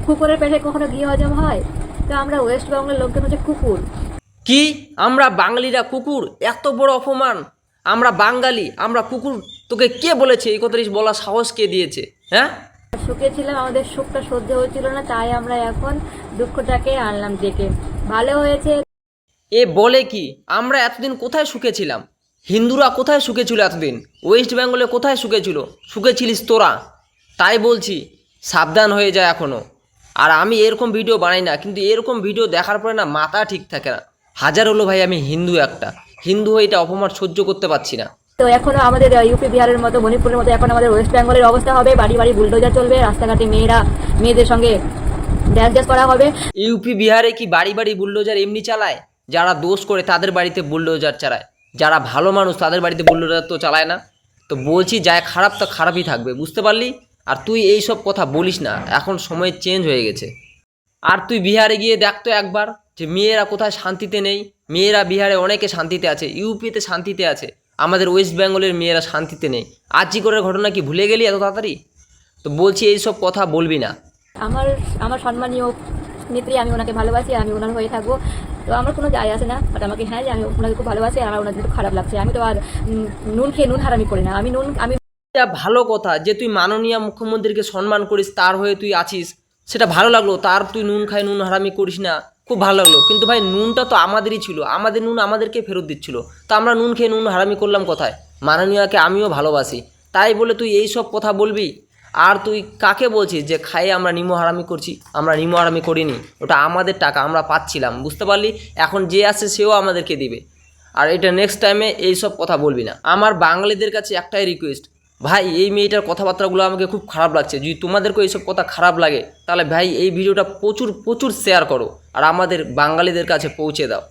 কুকুরের পেটে কখনো ঘি হজম হয়? তো আমরা ওয়েস্ট বেঙ্গলের লোকজন হচ্ছে কুকুর। কি আমরা বাঙালিরা কুকুর? এত বড় অপমান! আমরা বাঙালি, আমরা কুকুর? তোকে কে বলেছে এই কথাটি বলার সাহস কে দিয়েছে? হ্যাঁ, সুখে ছিলাম, আমাদের সুখটা সহ্য হচ্ছিল না, তাই আমরা এখন দুঃখটাকে আনলাম ডেকে। ভালো হয়েছে। এ বলে কি? আমরা এতদিন কোথায় সুখে ছিলাম? হিন্দুরা কোথায় সুখে ছিল এতদিন? ওয়েস্ট বেঙ্গলে কোথায় সুখে ছিল? সুখে ছিলিস তোরা। তাই বলছি, সাবধান হয়ে যায় এখনও। আর আমি এরকম ভিডিও বানাই না, কিন্তু এরকম ভিডিও দেখার পরে না মাথা ঠিক থাকে না। হাজার হলো ভাই, আমি হিন্দু, একটা হিন্দু হয়ে এটা অপমান সহ্য করতে পারছি না। তো এখনো আমাদের ইউপি বিহারের মতো, মণিপুরের মতো এখন আমাদের ওয়েস্ট বেঙ্গলের অবস্থা হবে। বাড়ি বাড়ি বুলডোজার চলবে, রাস্তাঘাটে মেয়েদের সঙ্গে ড্যান্স করা হবে। ইউপি বিহারে কি বাড়ি বাড়ি বুলডোজার এমনি চালায়? যারা দোষ করে তাদের বাড়িতে বুলডোজার চালায়, যারা ভালো মানুষ তাদের বাড়িতে বুলডোজার তো চালায় না। তো বলছি, যায় খারাপ তো খারাপই থাকবে, বুঝতে পারলি? আর তুই এই সব কথা বলিস না, এখন সময় চেঞ্জ হয়ে গেছে। আর তুই বিহারে গিয়ে দেখতো একবার যে মেয়েরা কোথায় শান্তিতে নেই। মেয়েরা বিহারে অনেকে শান্তিতে আছে, ইউপিতে শান্তিতে আছে, আমাদের ওয়েস্ট বেঙ্গলের মেয়েরা শান্তিতে নেই। আজিকরের ঘটনা কি ভুলে গেলি এত তাড়াতাড়ি? তো বলছি এই সব কথা বলবি না। আমার আমার সম্মানীয় নেত্রী, আমি ওনাকে ভালোবাসি, আমি ওনার হয়ে থাকবো। তো আমার কোনো যায় আসে না, বাট আমাকে হ্যাঁ যে আমি ওনাকে খুব ভালোবাসি, আর আমার ওনার একটু খারাপ লাগছে। আমি তো আর নুন খেয়ে নুন হারামি করি না। আমি এটা ভালো কথা যে তুই মাননীয় মুখ্যমন্ত্রীকে সম্মান করিস, তার হয়ে তুই আছিস, সেটা ভালো লাগলো। তার তুই নুন খাই নুন হারামি করিস না, খুব ভালো লাগলো। কিন্তু ভাই, নুনটা তো আমাদেরই ছিল, আমাদের নুন আমাদেরকে ফেরত দিচ্ছিল। তো আমরা নুন খেয়ে নুন হারামি করলাম কোথায়? মাননীয়কে আমিও ভালোবাসি, তাই বলে তুই এই সব কথা বলবি? আর তুই কাকে বলছিস যে খাইয়ে আমরা নিমো হারামি করছি? আমরা নিমো হারামি করিনি, ওটা আমাদের টাকা, আমরা পাচ্ছিলাম, বুঝতে পারলি? এখন যে আসে সেও আমাদেরকে দিবে। আর এটা নেক্সট টাইমে এইসব কথা বলবি না। আমার বাঙালিদের কাছে একটাই রিকোয়েস্ট, ভাই এই মেয়েটার কথাবার্তাগুলো আমাকে খুব খারাপ লাগছে। যদি তোমাদেরকেও এইসব কথা খারাপ লাগে তাহলে ভাই এই ভিডিওটা প্রচুর প্রচুর শেয়ার করো আর আমাদের বাঙালিদের কাছে পৌঁছে দাও।